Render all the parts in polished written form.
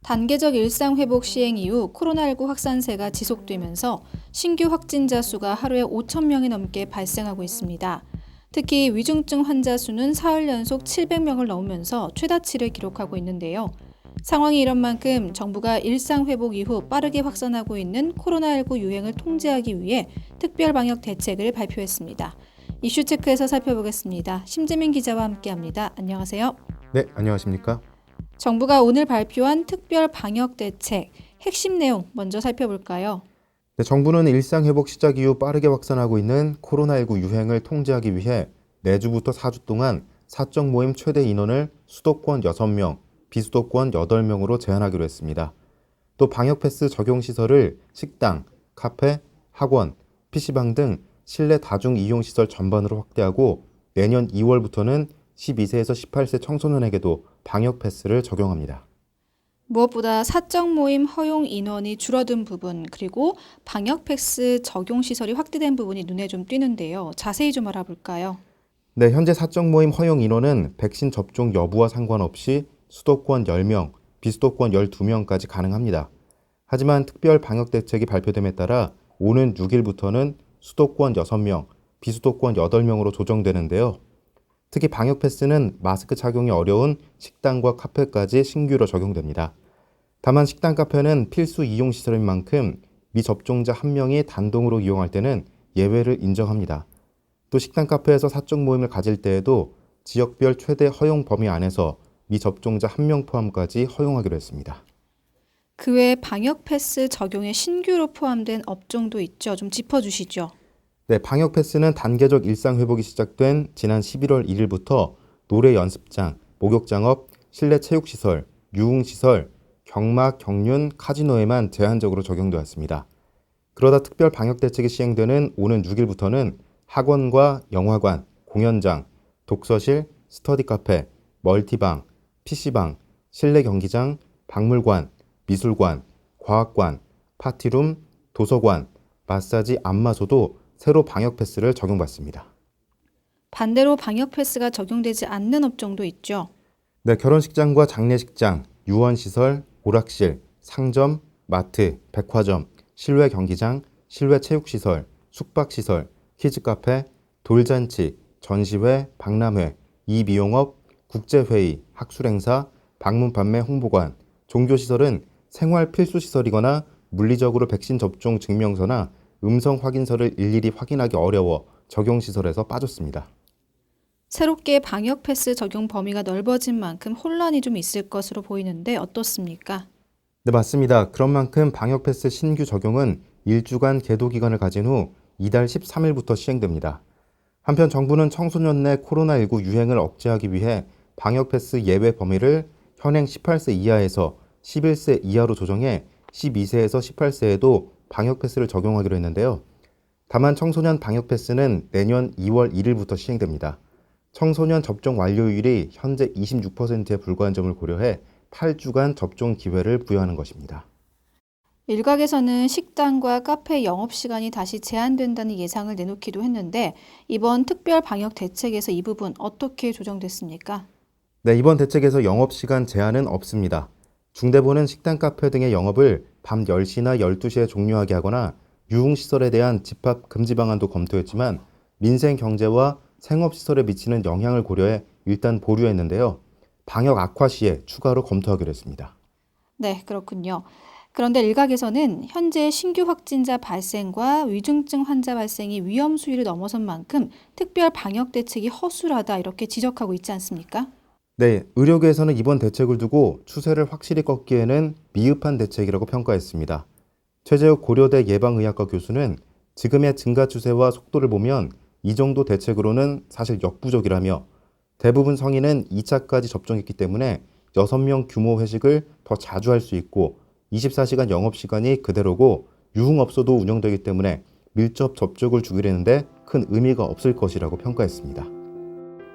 단계적 일상 회복 시행 이후 코로나19 확산세가 지속되면서 신규 확진자 수가 하루에 5천 명이 넘게 발생하고 있습니다. 특히 위중증 환자 수는 사흘 연속 700명을 넘으면서 최다치를 기록하고 있는데요. 상황이 이런 만큼 정부가 일상 회복 이후 빠르게 확산하고 있는 코로나19 유행을 통제하기 위해 특별 방역 대책을 발표했습니다. 이슈 체크해서 살펴보겠습니다. 심재민 기자와 함께합니다. 안녕하세요. 네, 안녕하십니까? 정부가 오늘 발표한 특별 방역 대책 핵심 내용 먼저 살펴볼까요? 네, 정부는 일상 회복 시작 이후 빠르게 확산하고 있는 코로나19 유행을 통제하기 위해 내주부터 4주 동안 사적 모임 최대 인원을 수도권 6명, 비수도권 8명으로 제한하기로 했습니다. 또 방역 패스 적용 시설을 식당, 카페, 학원, PC방 등 실내 다중 이용 시설 전반으로 확대하고 내년 2월부터는 12세에서 18세 청소년에게도 방역 패스를 적용합니다. 무엇보다 사적 모임 허용 인원이 줄어든 부분, 그리고 방역 패스 적용 시설이 확대된 부분이 눈에 좀 띄는데요. 자세히 좀 알아볼까요? 네, 현재 사적 모임 허용 인원은 백신 접종 여부와 상관없이 수도권 10명, 비수도권 12명까지 가능합니다. 하지만 특별 방역 대책이 발표됨에 따라 오는 6일부터는 수도권 6명, 비수도권 8명으로 조정되는데요. 특히 방역 패스는 마스크 착용이 어려운 식당과 카페까지 신규로 적용됩니다. 다만 식당, 카페는 필수 이용 시설인 만큼 미접종자 1명이 단독으로 이용할 때는 예외를 인정합니다. 또 식당, 카페에서 사적 모임을 가질 때에도 지역별 최대 허용 범위 안에서 미접종자 1명 포함까지 허용하기로 했습니다. 그 외 방역 패스 적용에 신규로 포함된 업종도 있죠. 좀 짚어주시죠. 네, 방역 패스는 단계적 일상 회복이 시작된 지난 11월 1일부터 노래 연습장, 목욕장업, 실내 체육시설, 유흥시설, 경마, 경륜, 카지노에만 제한적으로 적용되었습니다. 그러다 특별 방역 대책이 시행되는 오는 6일부터는 학원과 영화관, 공연장, 독서실, 스터디 카페, 멀티방, PC방, 실내 경기장, 박물관, 미술관, 과학관, 파티룸, 도서관, 마사지, 안마소도 새로 방역 패스를 적용받습니다. 반대로 방역 패스가 적용되지 않는 업종도 있죠. 네, 결혼식장과 장례식장, 유언시설, 오락실, 상점, 마트, 백화점, 실외 경기장, 실외 체육시설, 숙박시설, 키즈카페, 돌잔치, 전시회, 박람회, 이미용업, 국제회의, 학술행사, 방문 판매 홍보관, 종교시설은 생활 필수시설이거나 물리적으로 백신 접종 증명서나 음성 확인서를 일일이 확인하기 어려워 적용시설에서 빠졌습니다. 새롭게 방역 패스 적용 범위가 넓어진 만큼 혼란이 좀 있을 것으로 보이는데 어떻습니까? 네, 맞습니다. 그런 만큼 방역 패스 신규 적용은 일주간 계도 기간을 가진 후 이달 13일부터 시행됩니다. 한편 정부는 청소년 내 코로나19 유행을 억제하기 위해 방역 패스 예외 범위를 현행 18세 이하에서 11세 이하로 조정해 12세에서 18세에도 방역 패스를 적용하기로 했는데요. 다만 청소년 방역 패스는 내년 2월 1일부터 시행됩니다. 청소년 접종 완료율이 현재 26%에 불과한 점을 고려해 8주간 접종 기회를 부여하는 것입니다. 일각에서는 식당과 카페 영업시간이 다시 제한된다는 예상을 내놓기도 했는데 이번 특별 방역 대책에서 이 부분 어떻게 조정됐습니까? 네, 이번 대책에서 영업시간 제한은 없습니다. 중대본은 식당, 카페 등의 영업을 밤 10시나 12시에 종료하게 하거나 유흥시설에 대한 집합 금지 방안도 검토했지만 민생 경제와 생업시설에 미치는 영향을 고려해 일단 보류했는데요. 방역 악화 시에 추가로 검토하기로 했습니다. 네, 그렇군요. 그런데 일각에서는 현재 신규 확진자 발생과 위중증 환자 발생이 위험 수위를 넘어선 만큼 특별 방역 대책이 허술하다 이렇게 지적하고 있지 않습니까? 네, 의료계에서는 이번 대책을 두고 추세를 확실히 꺾기에는 미흡한 대책이라고 평가했습니다. 최재욱 고려대 예방의학과 교수는 지금의 증가 추세와 속도를 보면 이 정도 대책으로는 사실 역부족이라며 대부분 성인은 2차까지 접종했기 때문에 6명 규모 회식을 더 자주 할 수 있고 24시간 영업시간이 그대로고 유흥업소도 운영되기 때문에 밀접 접촉을 줄이려는데 큰 의미가 없을 것이라고 평가했습니다.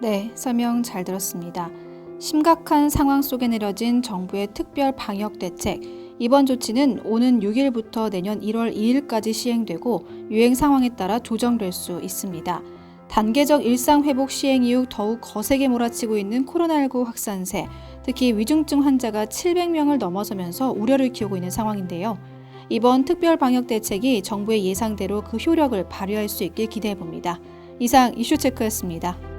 네, 설명 잘 들었습니다. 심각한 상황 속에 내려진 정부의 특별 방역 대책. 이번 조치는 오는 6일부터 내년 1월 2일까지 시행되고 유행 상황에 따라 조정될 수 있습니다. 단계적 일상 회복 시행 이후 더욱 거세게 몰아치고 있는 코로나19 확산세, 특히 위중증 환자가 700명을 넘어서면서 우려를 키우고 있는 상황인데요. 이번 특별 방역 대책이 정부의 예상대로 그 효력을 발휘할 수 있길 기대해 봅니다. 이상 이슈체크였습니다.